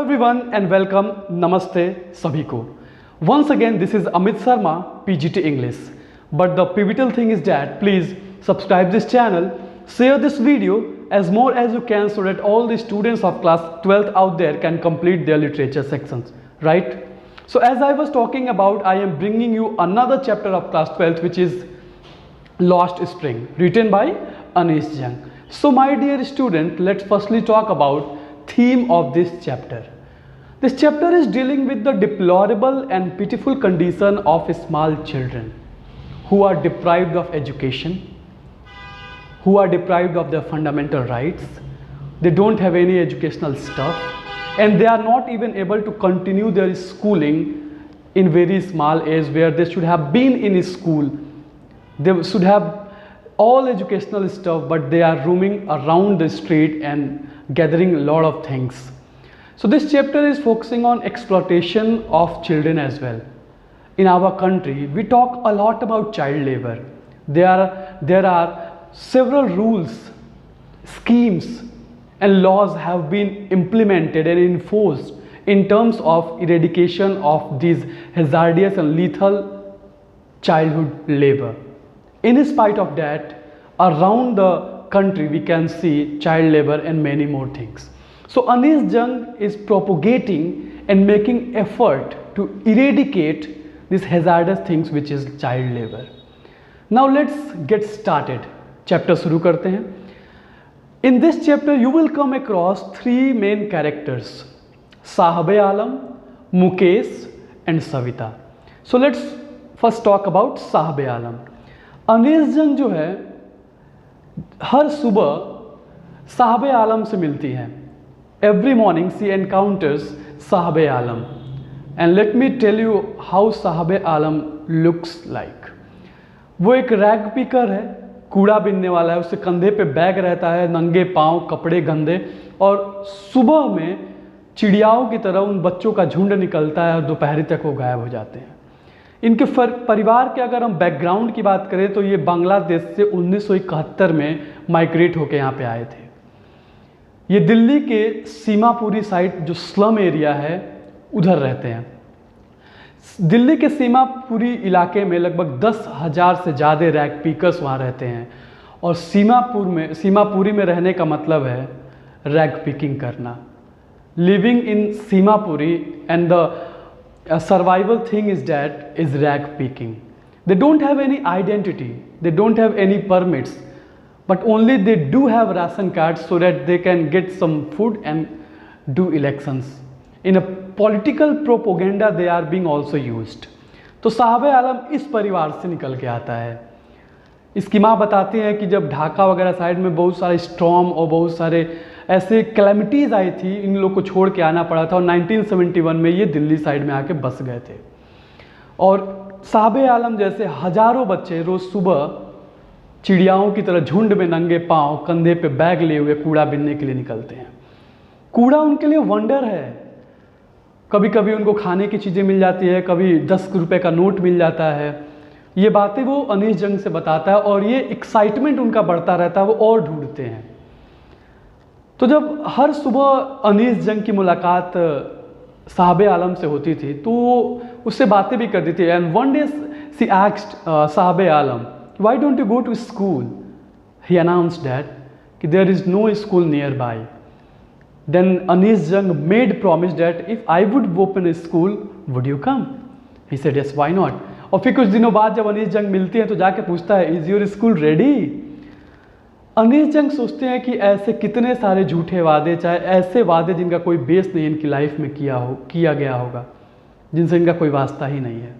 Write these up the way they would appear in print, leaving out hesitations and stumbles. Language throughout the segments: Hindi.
everyone and welcome. Namaste सभी को. Once again this is Amit Sharma, PGT English. But the pivotal thing is that please subscribe this channel, share this video as more as you can so that all the students of class 12th out there can complete their literature sections, right? So as I was talking about, I am bringing you another chapter of class 12th which is Lost Spring, written by Anish Jung. So my dear student, let's firstly talk about theme of this chapter. This chapter is dealing with the deplorable and pitiful condition of small children who are deprived of education, who are deprived of their fundamental rights. They don't have any educational stuff and they are not even able to continue their schooling in very small age where they should have been in school. They should have all educational stuff, but they are roaming around the street and gathering a lot of things. So this chapter is focusing on exploitation of children as well. In our country, we talk a lot about child labor. There are several rules, schemes and laws have been implemented and enforced in terms of eradication of these hazardous and lethal childhood labor. In spite of that, around the country we can see child labor and many more things. So Anish Jung is propagating and making effort to eradicate these hazardous things which is child labor. Now let's get started. Chapter शुरू करते हैं. In this chapter you will come across three main characters, Sahabe Alam, Mukesh and Savita. So let's first talk about Sahabe Alam. Anees जंग जो है हर सुबह साहबे आलम से मिलती है. Every morning she encounters Sahebe Alam and let me tell you how Sahebe Alam looks like. वो एक रैग पिकर है, कूड़ा बीनने वाला है, उसके कंधे पे बैग रहता है, नंगे पाँव, कपड़े गंदे, और सुबह में चिड़ियाओं की तरह उन बच्चों का झुंड निकलता है और दोपहरी तक वो गायब हो जाते हैं. इनके परिवार के अगर हम बैकग्राउंड की बात करें तो ये बांग्लादेश से 1971 में माइग्रेट होकर यहाँ पे आए थे. ये दिल्ली के सीमापुरी साइड जो स्लम एरिया है उधर रहते हैं. दिल्ली के सीमापुरी इलाके में लगभग 10,000 से ज़्यादा रैग पीकर्स वहाँ रहते हैं. और सीमापुरी में रहने का मतलब है रैग पिकिंग करना. Living in Seemapuri and the a survival thing is that is rag picking. They don't have any identity, they don't have any permits, but only they do have ration cards so that they can get some food and do elections. In a political propaganda they are being also used. तो साहबे आलम इस परिवार से निकल के आता है. इसकी माँ बताती हैं कि जब ढाका वगैरह साइड में बहुत सारे स्टॉर्म और बहुत सारे ऐसे कैलेमिटीज़ आई थी, इन लोग को छोड़ के आना पड़ा था और 1971 में ये दिल्ली साइड में आके बस गए थे. और साहबे आलम जैसे हजारों बच्चे रोज़ सुबह चिड़ियाओं की तरह झुंड में नंगे पाँव, कंधे पे बैग लिए हुए कूड़ा बीनने के लिए निकलते हैं. कूड़ा उनके लिए वंडर है. कभी कभी उनको खाने की चीज़ें मिल जाती है, कभी 10 रुपये का नोट मिल जाता है. ये बातें वो अनीश जंग से बताता है और ये एक्साइटमेंट उनका बढ़ता रहता है, वो और ढूंढते हैं. तो जब हर सुबह अनीस जंग की मुलाकात साहबे आलम से होती थी तो उससे बातें भी करती थी. And one day she asked Sahebe Alam, why don't you go to school? He announced that कि there is no school nearby. Then Anees Jung made promise that if I would open a school would you come? He said yes, why not. और फिर कुछ दिनों बाद जब अनीस जंग मिलती है तो जाके पूछता है, is your school ready? Anish जंग सोचते हैं कि ऐसे कितने सारे झूठे वादे, चाहे ऐसे वादे जिनका कोई बेस नहीं इनकी लाइफ में किया गया होगा, जिनसे इनका कोई वास्ता ही नहीं है.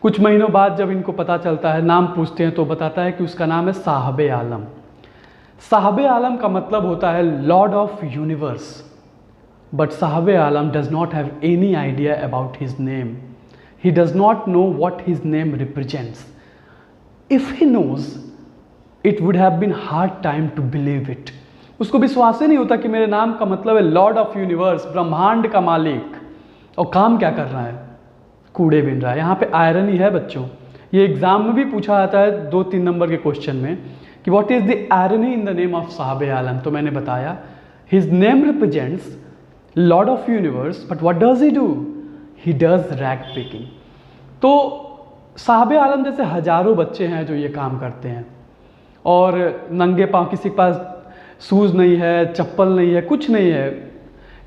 कुछ महीनों बाद जब इनको पता चलता है, नाम पूछते हैं तो बताता है कि उसका नाम है साहबे आलम. साहबे आलम का मतलब होता है lord of universe. But Sahebe Alam does not have any idea about his name. He does not know what his name represents. If he knows it would have been hard time to believe it. उसको विश्वास ही नहीं होता कि मेरे नाम का मतलब है लॉर्ड ऑफ यूनिवर्स, ब्रह्मांड का मालिक, और काम क्या कर रहा है? कूड़े बीन रहा है. यहाँ पे आयरनी है बच्चों, ये एग्जाम में भी पूछा जाता है 2-3 नंबर के क्वेश्चन में कि what is the irony in the name of Sahabe Alam. तो मैंने बताया his name represents lord of universe, but what does he do? He does rag picking. तो साहब आलम जैसे हजारों बच्चे हैं जो ये काम करते हैं, और नंगे पांव, किसी के पास शूज़ नहीं है, चप्पल नहीं है, कुछ नहीं है,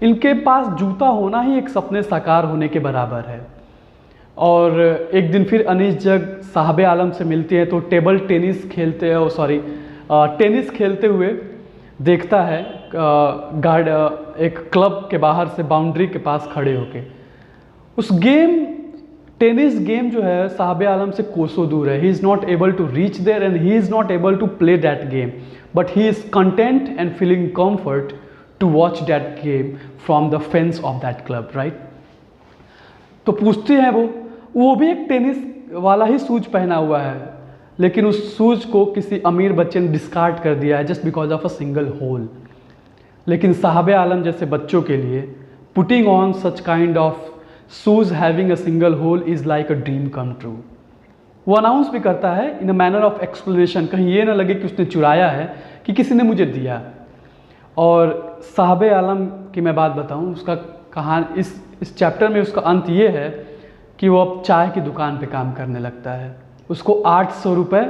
इनके पास जूता होना ही एक सपने साकार होने के बराबर है। और एक दिन फिर अनीस जग साहब आलम से मिलती है तो टेबल टेनिस खेलते टेनिस खेलते हुए देखता है गार्ड एक क्लब के बाहर से बाउंड्री के पास खड़े होके। उस टेनिस गेम जो है साहब आलम से कोसों दूर है। He is not able to reach there and he is not able to play that game, but he is content and feeling comfort to watch that game from the fence of that club, right. तो पूछते हैं वो भी एक टेनिस वाला ही शूज पहना हुआ है, लेकिन उस शूज को किसी अमीर बच्चे ने डिस्कार्ड कर दिया है just because of a single hole. लेकिन साहब आलम जैसे बच्चों के लिए putting on such kind of shoes having a single hole is like a dream come true. वो अनाउंस भी करता है in a manner of explanation, कहीं ये ना लगे कि उसने चुराया है, कि किसी ने मुझे दिया। और साहब आलम की मैं बात बताऊं, उसका कहानी इस चैप्टर में उसका अंत ये है कि वो अब चाय की दुकान पे काम करने लगता है। उसको 800 रुपये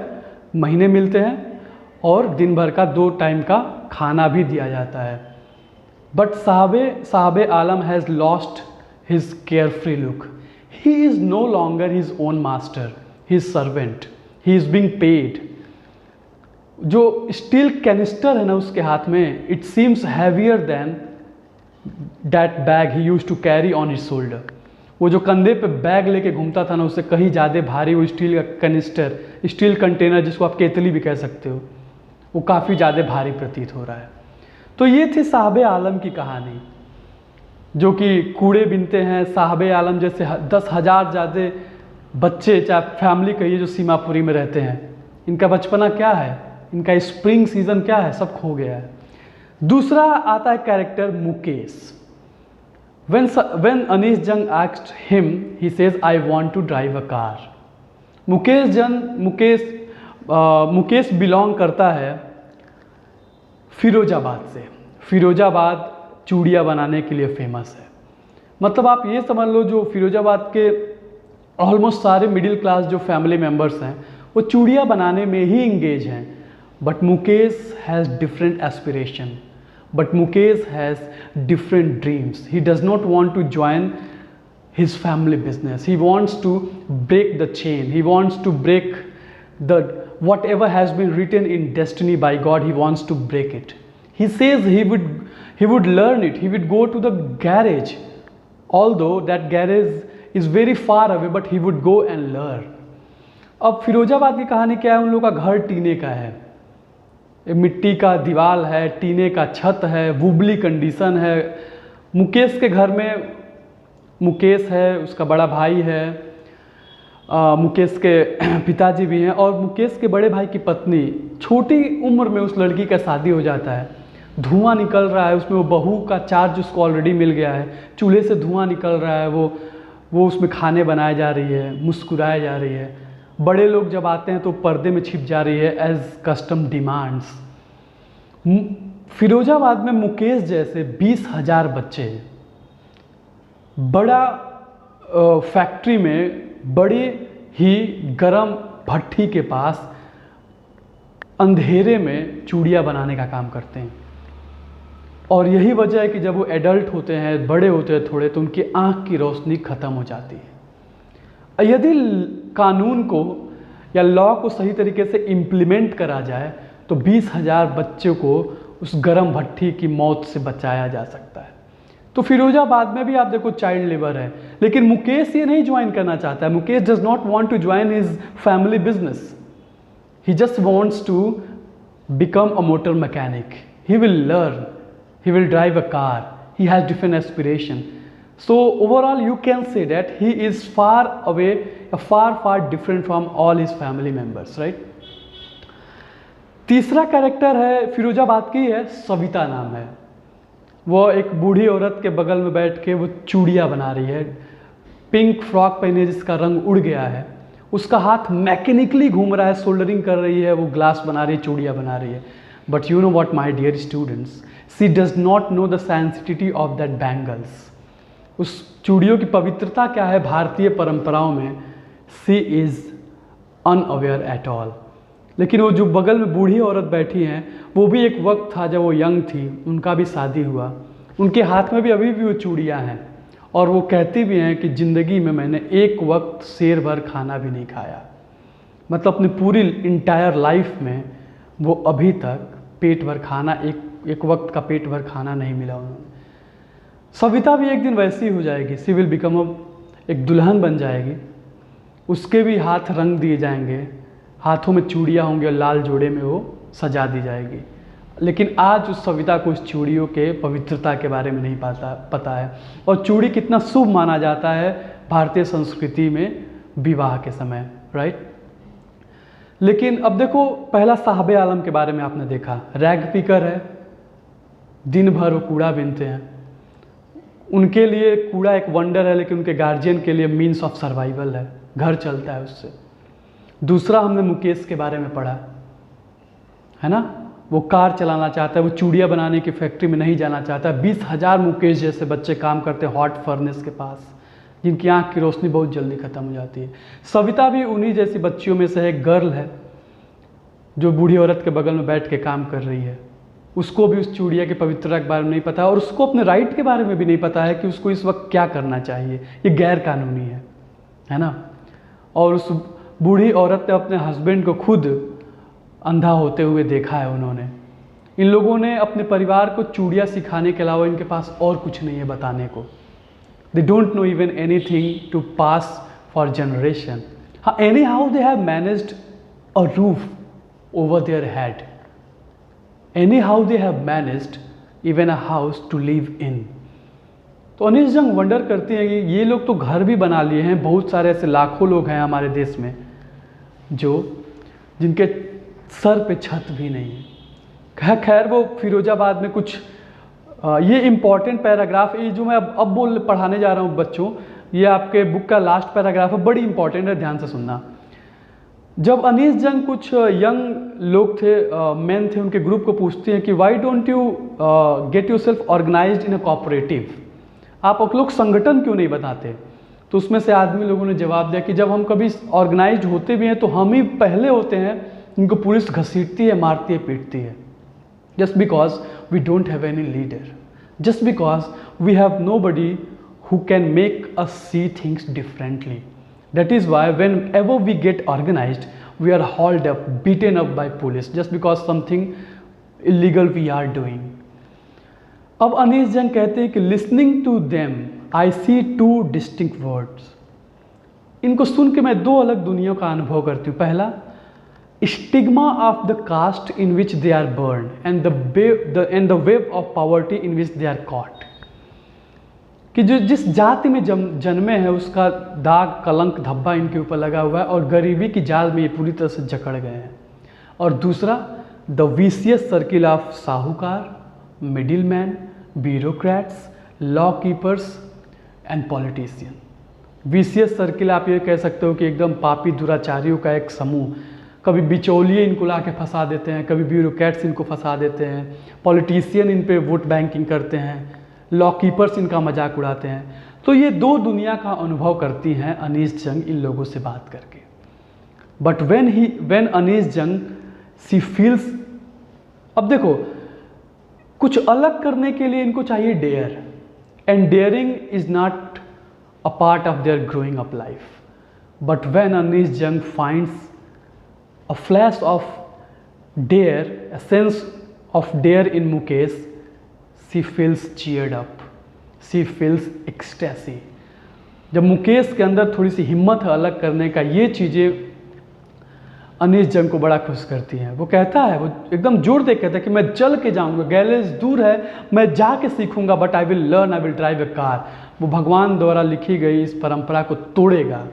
महीने मिलते हैं और दिन भर का 2 टाइम का खाना भी दिया जाता है। But Sahab Alam has lost his carefree look. He is no longer his own master, his servant, he is being paid. जो स्टील कैनिस्टर है ना उसके हाथ में, it seems heavier than that bag he used to carry on his shoulder. वो जो कंधे पे बैग लेके घूमता था ना, उससे कहीं ज़्यादा भारी वो स्टील का कैनिस्टर, स्टील कंटेनर जिसको आप केतली भी कह सकते हो, वो काफ़ी ज़्यादा भारी प्रतीत हो रहा है। तो ये थी साहब आलम की कहानी, जो कि कूड़े बिनते हैं। साहब आलम जैसे 10,000 ज़्यादा बच्चे, चाहे फैमिली कहिए, जो सीमापुरी में रहते हैं, इनका बचपना क्या है, इनका स्प्रिंग सीजन क्या है, सब खो गया है। दूसरा आता है character Mukesh. When Anish Jung asked him, he says, "I want to drive a car." Mukesh belong करता है फिरोजाबाद से। फिरोजाबाद चूड़ियाँ बनाने के लिए फेमस है। मतलब आप ये समझ लो, जो फिरोजाबाद के ऑलमोस्ट सारे मिडिल क्लास जो फैमिली मेम्बर्स हैं, वो चूड़ियाँ बनाने में ही इंगेज हैं। But Mukesh has different aspiration, but Mukesh has different dreams. He does not want to join his family business. He wants to break the chain. He wants to break whatever has been written in destiny by God. He wants to break it. He says he would learn it. He would go to the garage, although that garage is very far away, but he would go and learn. अब फिरोजाबाद की कहानी क्या है? उन लोगों का घर टीने का है, मिट्टी का दीवार है, टीने का छत है, वुबली कंडीशन है। मुकेश के घर में मुकेश है, उसका बड़ा भाई है, मुकेश के पिताजी भी हैं, और मुकेश के बड़े भाई की पत्नी, छोटी उम्र में उस लड़की का शादी हो जाता है। धुआं निकल रहा है उसमें, वो बहू का चार्ज उसको ऑलरेडी मिल गया है, चूल्हे से धुआं निकल रहा है, वो उसमें खाने बनाए जा रही है, मुस्कुराए जा रही है। बड़े लोग जब आते हैं तो पर्दे में छिप जा रही है एज कस्टम डिमांड्स। फिरोजाबाद में मुकेश जैसे 20,000 बच्चे, बड़ा फैक्ट्री में बड़ी ही गर्म भट्ठी के पास अंधेरे में चूड़ियाँ बनाने का काम करते हैं। और यही वजह है कि जब वो एडल्ट होते हैं, बड़े होते हैं थोड़े, तो उनकी आँख की रोशनी ख़त्म हो जाती है। यदि कानून को या लॉ को सही तरीके से इम्प्लीमेंट करा जाए तो 20,000 बच्चों को उस गर्म भट्ठी की मौत से बचाया जा सकता है। तो फिरोजाबाद में भी आप देखो चाइल्ड लेबर है, लेकिन मुकेश ये नहीं ज्वाइन करना चाहता है। Mukesh does not want to join his family business, he just wants to become a motor mechanic. He will learn, he will drive a car, he has different aspiration. So overall you can say that he is far away, far different from all his family members, right? तीसरा कैरेक्टर है फिरोजाबाद की है, सविता नाम है। वो एक बूढ़ी औरत के बगल में बैठ के वो चूड़ियाँ बना रही है, पिंक फ्रॉक पहने जिसका रंग उड़ गया है, उसका हाथ मैकेनिकली घूम रहा है, सोल्डरिंग कर रही है, वो ग्लास बना रही है, चूड़ियाँ बना रही है। But you know what, my dear students, she does not know the sanctity of that bangles. उस चूड़ियों की पवित्रता क्या है भारतीय परंपराओं में, she is unaware at all. लेकिन वो जो बगल में बूढ़ी औरत बैठी हैं, वो भी एक वक्त था जब वो यंग थी, उनका भी शादी हुआ, उनके हाथ में भी अभी भी वो चूड़ियाँ हैं, और वो कहती भी हैं कि ज़िंदगी में मैंने एक वक्त शेर भर खाना भी नहीं खाया। मतलब अपनी पूरी इंटायर लाइफ में वो अभी तक पेट भर खाना, एक वक्त का पेट भर खाना नहीं मिला उन्होंने। सविता भी एक दिन वैसी हो जाएगी, सी विल बिकम एक दुल्हन बन जाएगी, उसके भी हाथ रंग दिए जाएंगे, हाथों में चूड़ियाँ होंगी और लाल जोड़े में वो सजा दी जाएगी। लेकिन आज उस सविता को उस चूड़ियों के पवित्रता के बारे में नहीं पता है, और चूड़ी कितना शुभ माना जाता है भारतीय संस्कृति में विवाह के समय, राइट। लेकिन अब देखो, पहला साहबे आलम के बारे में आपने देखा, रैग पिकर है, दिन भर वो कूड़ा बीनते हैं, उनके लिए कूड़ा एक वंडर है, लेकिन उनके गार्जियन के लिए मीन्स ऑफ सर्वाइवल है, घर चलता है उससे। दूसरा हमने मुकेश के बारे में पढ़ा है ना, वो कार चलाना चाहता है, वो चूड़ियाँ बनाने की फैक्ट्री में नहीं जाना चाहता। 20,000 मुकेश जैसे बच्चे काम करते हैं हॉट फर्नेस के पास, जिनकी आँख की रोशनी बहुत जल्दी ख़त्म हो जाती है। सविता भी उन्हीं जैसी बच्चियों में से एक गर्ल है, जो बूढ़ी औरत के बगल में बैठ के काम कर रही है। उसको भी उस चूड़िया के पवित्रता के बारे में नहीं पता, और उसको अपने राइट के बारे में भी नहीं पता है कि उसको इस वक्त क्या करना चाहिए, ये गैर कानूनी है ना। और उस बूढ़ी औरत ने अपने हस्बैंड को खुद अंधा होते हुए देखा है उन्होंने। इन लोगों ने अपने परिवार को चूड़ियाँ सिखाने के अलावा इनके पास और कुछ नहीं है बताने को। They don't know even anything to pass for generation. हाँ, anyhow they have managed a roof over their head, anyhow they have managed even a house to live in. तो अनीश जंग वंडर करती हैं कि ये लोग तो घर भी बना लिए हैं, बहुत सारे ऐसे लाखों लोग हैं हमारे देश में जिनके सर पे छत भी नहीं है। खैर वो फिरोजाबाद में कुछ ये इम्पॉर्टेंट पैराग्राफ, ये जो मैं अब पढ़ाने जा रहा हूँ बच्चों, ये आपके बुक का लास्ट पैराग्राफ है, बड़ी इंपॉर्टेंट है, ध्यान से सुनना। जब अनीश जंग कुछ यंग लोग थे, मेन थे, उनके ग्रुप को पूछते हैं कि why don't you get yourself organised in a cooperative, आप लोग संगठन क्यों नहीं बताते। तो उसमें से आदमी लोगों ने जवाब दिया कि जब हम कभी ऑर्गेनाइज्ड होते भी हैं तो हम ही पहले होते हैं जिनको पुलिस घसीटती है, मारती है, पीटती है। Just because we don't have any leader, just because we have nobody who can make us see things differently. That is why whenever we get organized, we are hauled up, beaten up by police just because something illegal we are doing. अब अनीश जंग कहते हैं कि listening to them, I see two distinct words. इनको सुन के मैं दो अलग दुनियाओं का अनुभव करती हूँ। पहला, stigma of the caste in which they are burned and the web of poverty in which they are caught. कि जो जिस जाति में जन्मे हैं उसका दाग, कलंक, धब्बा इनके ऊपर लगा हुआ है, और गरीबी की जाल में ये पूरी तरह से जकड़ गए हैं। और दूसरा, द विशियस सर्किल ऑफ साहूकार, middle man, bureaucrats, law keepers and politician. Vicious circle आप ये कह सकते हो कि एकदम पापी दुराचारियों का एक समूह। कभी बिचौलिए इनको ला के फंसा देते हैं, कभी ब्यूरोक्रेट्स इनको फंसा देते हैं, पॉलिटिशियन इन पे वोट बैंकिंग करते हैं, लॉ कीपर्स इनका मजाक उड़ाते हैं। तो ये दो दुनिया का अनुभव करती हैं अनीश जंग इन लोगों से बात करके। बट व्हेन अनीश जंग सी फील्स, अब देखो, कुछ अलग करने के लिए इनको चाहिए dare, and daring is not a part of their growing up life. But when Anish Jung finds a flash of dare, a sense of dare in Mukesh, she feels cheered up, she feels ecstasy। जब मुकेश के अंदर थोड़ी सी हिम्मत है अलग करने का, ये चीज़ें अनीश जंग को बड़ा खुश करती हैं। वो कहता है, वो एकदम जोर दे कहता है कि मैं चल के जाऊंगा, गैलेज दूर है, मैं जाके सीखूंगा, but I will learn, I will drive a car. वो भगवान द्वारा लिखी गई इस परंपरा को तोड़ेगा।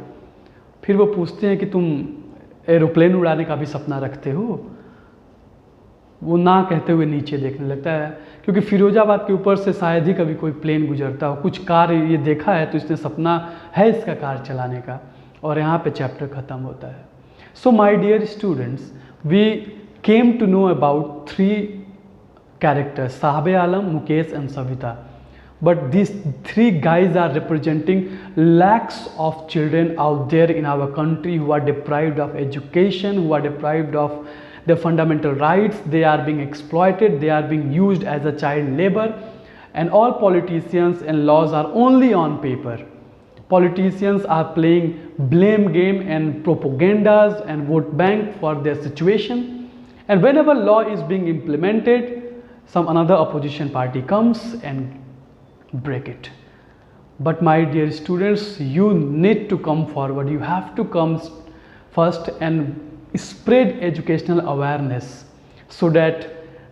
फिर वो पूछते हैं कि तुम एरोप्लेन उड़ाने का भी सपना रखते हो। वो ना कहते हुए नीचे देखने लगता है, क्योंकि फिरोजाबाद के ऊपर से शायद ही कभी कोई प्लेन गुजरता हो। कुछ कार ये देखा है तो इसने सपना है इसका कार चलाने का, और यहाँ पे चैप्टर ख़त्म होता है। So my dear students, we came to know about three characters, Sahabe Alam, Mukesh and Savita. But these three guys are representing lakhs of children out there in our country who are deprived of education, who are deprived of their fundamental rights. They are being exploited, they are being used as a child labor, and all politicians and laws are only on paper. Politicians are playing blame game and propagandas and vote bank for their situation. And whenever law is being implemented, another opposition party comes and break it. But my dear students, you need to come forward. You have to come first and spread educational awareness so that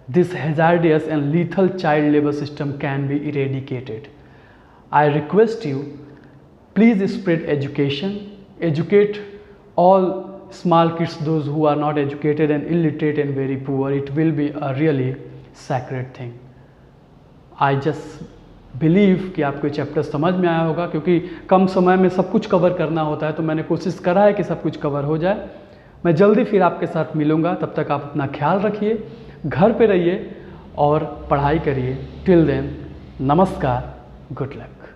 this hazardous and lethal child labor system can be eradicated. I request you, please spread education, educate all small kids, those who are not educated and illiterate and very poor. It will be a really sacred thing. I just believe कि आपको चैप्टर समझ में आया होगा, क्योंकि कम समय में सब कुछ कवर करना होता है, तो मैंने कोशिश करा है कि सब कुछ कवर हो जाए। मैं जल्दी फिर आपके साथ मिलूँगा, तब तक आप अपना ख्याल रखिए, घर पे रहिए और पढ़ाई करिए। टिल देन, नमस्कार, गुड लक।